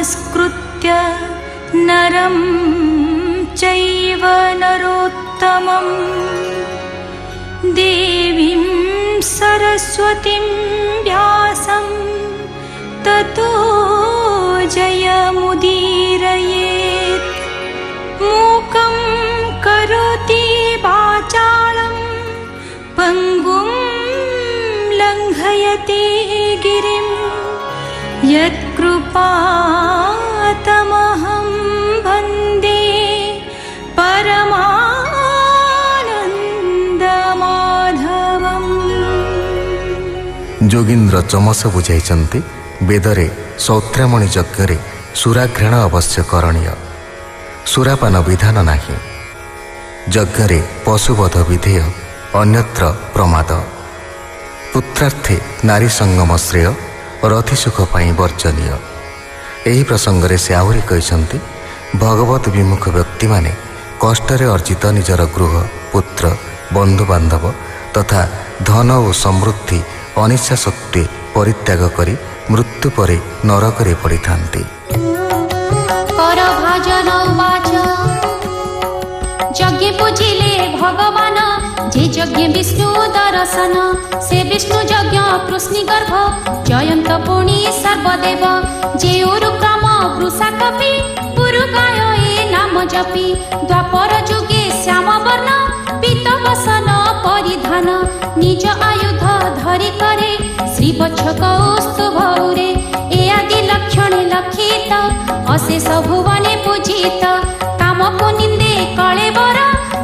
नमस्कृत्य नरं चैव नरोत्तमं देवीं सरस्वतीं व्यासं ततो जयमुदीरयेत्। मूकं करोति वाचालं पङ्गुं लङ्घयति गिरिं यत्कृपातमहं वन्दे परमानन्दमाधवम्। जोगीन्द्र चमस बुझाइछन्ति वेदरे सौत्र्यमणि यज्ञरे सुराघ्राण अवश्य करणीय, सुरापान विधान नाही। यज्ञरे पशुवध विधेय, अन्यत्र प्रमाद। पुत्रार्थे नारी संगम श्रेय, रथि सुख पाई वर्जनीय। ଏହି ପ୍ରସଙ୍ଗରେ ସେ ଆହୁରି କହିଛନ୍ତି, ଭଗବତ ବିମୁଖ ବ୍ୟକ୍ତିମାନେ କଷ୍ଟରେ ଅର୍ଜିତ ନିଜର ଗୃହ, ପୁତ୍ର, ବନ୍ଧୁବାନ୍ଧବ ତଥା ଧନ ଓ ସମୃଦ୍ଧି ଅନିଚ୍ଛା ସତ୍ତ୍ୱେ ପରିତ୍ୟାଗ କରି ମୃତ୍ୟୁ ପରେ ନରକରେ ପଡ଼ିଥାନ୍ତି। যজ্ঞে পুজিলে ভগবান, যে যজ্ঞে বিষ্ণু দর্শন, সে বিষ্ণু যজ্ঞ কৃষ্ণ গর্ভ জয়ন্ত পুণি সর্বদেব। যে উরুক্রম বৃষা কপি পুরুকায় এ নাম জপি, দ্বাপর যুগে শ্যাম বর্ণ পীত বসন পরিধান, নিজ আয়ুধ ধরি করে শ্রীবৎস কৌস্তুভৌরে। এ আদি লক্ষণে লক্ষিত অশেষ ভুবনে পূজিত, কামকু নিন্দে কলেবর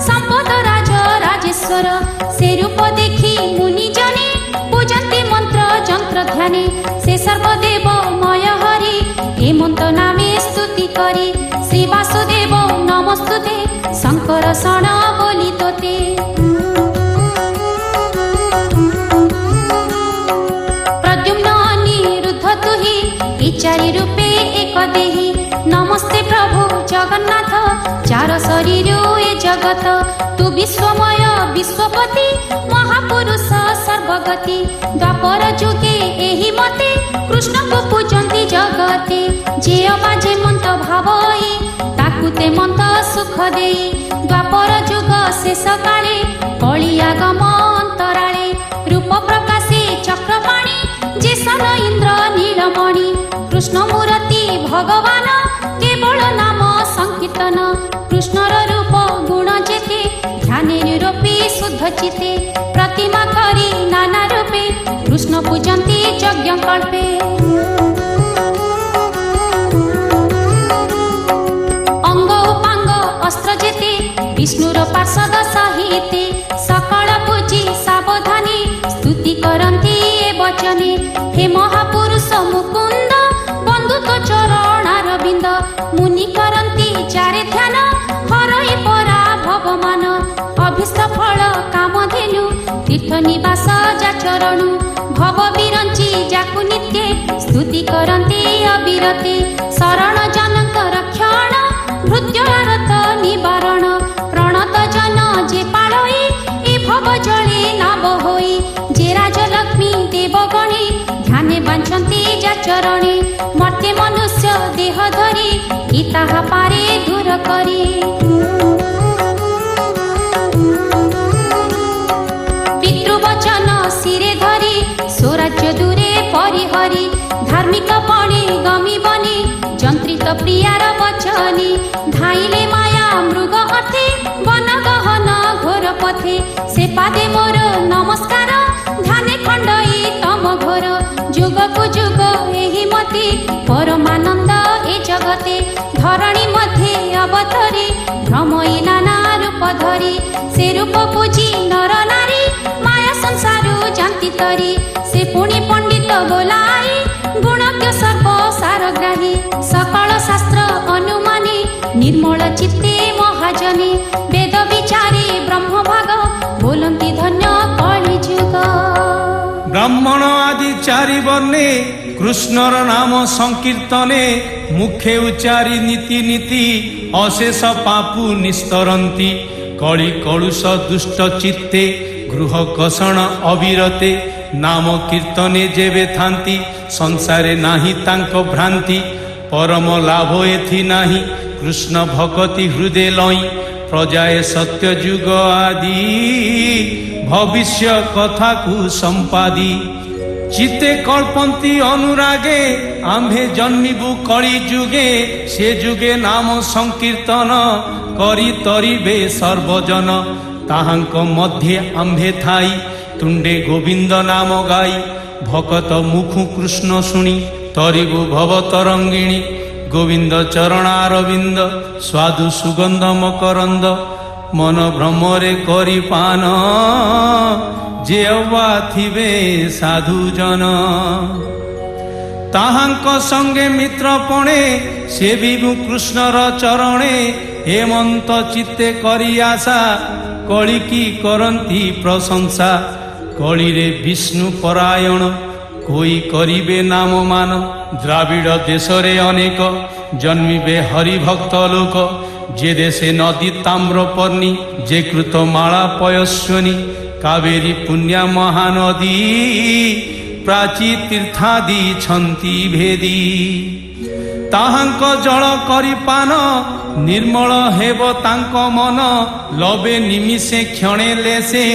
সম্পদ রাজ রাজেশ্বর। সে রূপ দেখি মুনি জনে পূজন্তি মন্ত্র যন্ত্র ধ্যানে, সে সর্বদেব ময় হরি হেমন্ত নামে স্তুতি করে। শ্রী বাসুদেব নমস্তুতে, শঙ্কর শণ বলি তোতে। প্রদ্যুম্ন অনিরুদ্ধ তুহি এই চারি রূপে এক দেহি। নমস্তে প্রভু জগন্নাথ, চার শরীর এ জগত। তু বিশ্বময় বিশ্বপতি, মহাপুরুষ সর্বগতি। দ্বাপর যুগে ଏହି মতে কৃষ্ণକୁ পূজନ୍ତି জগতে। যে অবাজে মন্ত ভাবই তাକୁ তে মন্ত সুখ দেই। দ্বাপর যুগ শেষ কালে কলিয়াগম অন্তরালে, রূপ প্রকাশে চক্রপাণি যে সন ইন্দ্র নীলমণি। কৃষ্ণ মূরতি ভগবান কেবল নাম সংকীর্তন, কৃষ্ণর রূপ গুণ যেতে ধ্যানে নিরূপে শুদ্ধ চিতে। প্রতিমা করি নানা রূপে কৃষ্ণ পূজন্তি যজ্ঞ কল্পে। অঙ্গ উপাঙ্গ অস্ত্র যেতে বিষ্ণুর পার্শ্বদ সহিতে, সকল পূজি সাবধানে স্তুতি করন্তি এ বচনে। হে মহাপুরুষ মুকুন্দ বন্ধু তো চরণারবিন্দ, মুনি করন্তি চারে ধ্যান হরই পরা ভগবান। অভীষ্ট ফল কামধেনু তীর্থ নিবাস যা চরণু, ভব বিরঞ্চি যাকু নিত্যে স্তুতি করন্তি অবিরতে। শরণ জনক রক্ষণ ভৃত্যারত নিবারণ, প্রণত জন যে পালই এ ভব জলে নাব হই। যে রাজলক্ষ্মী দেবগণে ধ্যানে বাঞ্ছন্তি যা চরণে, মর্তে মনুষ্য দেহ ধরি কি তাহা পারে দূর করে। পিতৃবচন শিরে ধরি স্বরাজ্য দূরে পরিহরি, ধার্মিক পণে গমিবনে যন্ত্রিত প্রিয়ার বচনে। ধাইলে মায়া মৃগ অর্থে বন গহন ঘোর পথে, সে পাদে মোর নমস্কার ধ্যানে খণ্ডই তম ঘোর। যুগকু যুগ ଏହି মতে পরমানন্দ এ জগতে, ধরণী মধ্যে অবতরে ভ্রমই নানা রূপ ধরি। সে রূপ পূজি নর নারী মায়া সংসারু জান্তি তরি। সে পুনি পণ্ডিত বোলাই গুণজ্ঞ সর্ব সারগ্রাহী। সকল শাস্ত্র অনুমানে নির্মল চিত্তে মহাজনে, বেদ বিচারে ব্রহ্মভাগ बोलंती धन्य कलि जुग। ब्राह्मण आदि चारि वर्णे कृष्णर नाम संकीर्तने मुखे उच्चारी नीति नीति अशेष पापु निस्तरंती। कଳି कलुष दुष्ट चित्ते गृह कषण अविरते नाम कीर्तने जेबे थांती संसारे नाही तांको भ्रांति। परम लाभ एथि नाही कृष्ण भक्ति हृदय लई प्रजाए सत्य जुग आदि भविष्य कथा को संपादी चित्ते कल्पन्ति अनुरागे आम्भे जन्मिबु कଳି जुगे से जुगे नाम संकीर्तन करी तरिबे सर्वजन ताहांक मध्य आम्भे थाई तुंडे गोविंद नाम गाई भकत मुखु कृष्ण शुणी तरिबु भव तरंगिणी गोविंद चरणारविंद स्वादु सुगंध मकरंद मन भ्रमरे करी पान जे अवा थिबे साधु जन ताहांक संगे मित्र पणे सेविबु कृष्णर चरणे हेमंत चित्ते करी आशा कଳି की करंती प्रशंसा कଳି रे विष्णु परायण कोई करिबे नाम मान द्राविड़ देशरे अनेक जन्मिबे हरिभक्त लोक जे देशे नदी ताम्रपर्णी जे कृत माला पयस्वनी कावेरी पुण्या महानदी प्राची तीर्थादि छन्ति भेदी ताहांक जल करी पान निर्मल हेब तांक मन लबे निमिषे क्षणे लेसे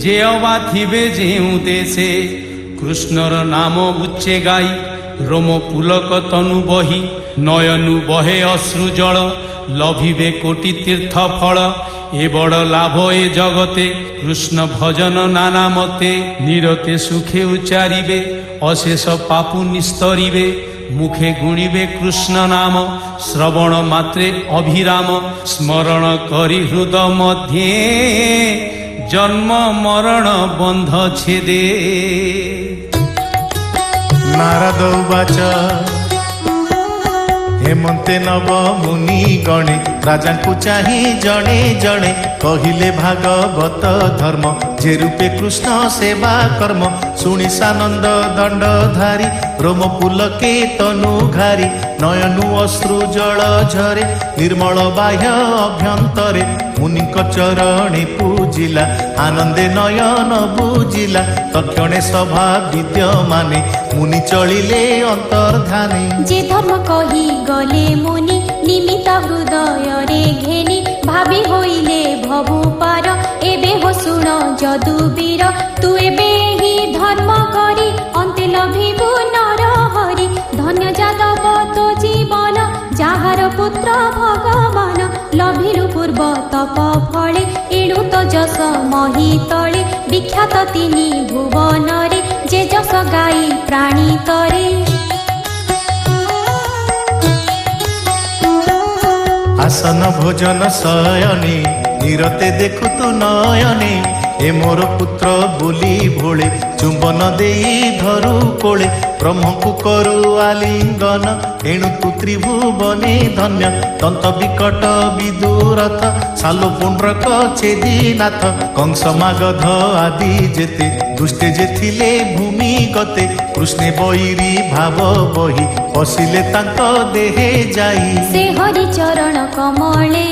जे अवा थिबे जेउ देशे कृष्णर नाम उच्चे गाई रोम पुलक तनु बही नयनु बहे अश्रु जल लभिबे कोटि तीर्थ फल ए बड़ लाभ ए जगते कृष्ण भजन नाना मते निरते सुखे उच्चारिबे अशेष पापु निस्तरिबे मुखे गुणिबे कृष्ण नाम श्रवण मात्रे अभिराम स्मरण करी हृदय मध्ये जन्म मरण बंध छेदे नारद उवाच हेमंते नव मुनि गणे राजा को चाही जणे जणे कहिले भागवत धर्म जे रूपे कृष्ण सेवा कर्म शुणी सानंद दंडधारी रोम पुलके तनु घारी नयनु अश्रु जल झरे निर्मल बाह्य अभ्यंतरे मुनि चरणे पूजिला आनंदे नयन बुझिला तक्षणे सभा विद्यमाने मुनि चलिले अंतर्धाने जे धर्म कही गले मुनि निमित्त हृदय रे घेनी भावी होइले भवु पार एबे हो सुण जदुबीर तू एबे ही धर्म करी अंते लभिबु नर हरि धन्य जादव तो जीवन जाहार पुत्र भगवान लभिलु पूर्व तप फले एणु तो जस मही तले विख्यात तिनी भुवन रे जे जस गाई प्राणी तरे आसन भोजन शयने निरते देखु तु नयने ए मोर पुत्र बोली भोले चुंबन देई धरु कोले ब्रह्मକୁ करू आलिंगन एणु तु त्रिभुवने धन्य दंत विकट विदुरथ सालो पुंड्रक छेदीनाथ कंस मागध आदि जेते दुष्टे जे थिले भूमि गते कृष्णे बैरी भाव बही पशिले तांक देहे जाई से हरि चरण कमले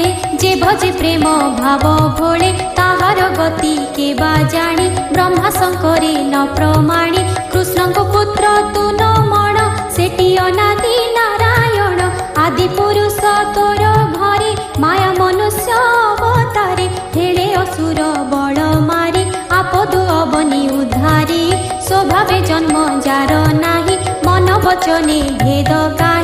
जे भजे प्रेम भाव भोले ताहार गति के बा जानी ब्रह्मा शंकरे न प्रमाणी कृष्ण को पुत्र तू न मण सेठी अनादि नारायण आदि पुरुष तोर घरे माया मनुष्य अवतारे हेले असुर बल मारी आपद अबनी उद्धारी स्वभावे जन्म जार नाही मन वचने भेद का